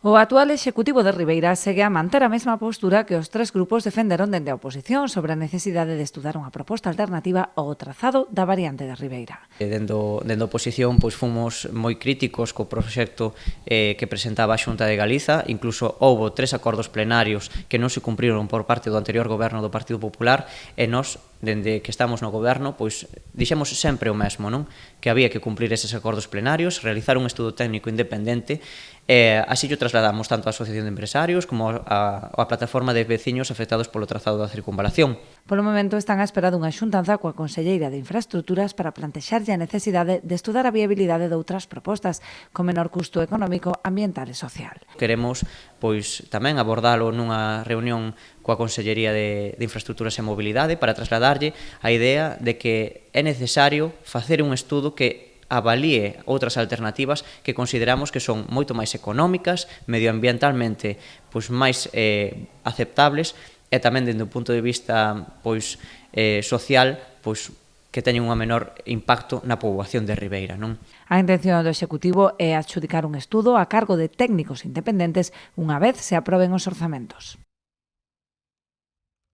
O actual executivo de Ribeira segue a manter a mesma postura que os tres grupos defenderon dende a oposición sobre a necesidade de estudar unha proposta alternativa ao trazado da variante de Ribeira. Dende a oposición fomos moi críticos co proxecto que presentaba a Xunta de Galiza, incluso houbo 3 acordos plenarios que non se cumpriron por parte do anterior goberno do Partido Popular e nós, dende que estamos no goberno, dixemos sempre o mesmo, non? Que había que cumprir eses acordos plenarios, realizar un estudo técnico independente e así o trasladamos tanto á Asociación de Empresarios como á plataforma de veciños afectados polo trazado da circunvalación. Polo momento están á espera dunha xuntanza coa Conselleira de Infraestructuras para plantexarlle a necesidade de estudar a viabilidade de outras propostas con menor custo económico, ambiental e social. Queremos tamén abordalo nunha reunión coa Consellería de Infraestructuras e Mobilidade para trasladarlle a idea de que é necesario facer un estudo que avalíe outras alternativas que consideramos que son moito máis económicas, medioambientalmente máis aceptables e tamén dende o punto de vista social que teñen un menor impacto na poboación de Ribeira, non? A intención do Executivo é adxudicar un estudo a cargo de técnicos independentes unha vez se aproben os orzamentos.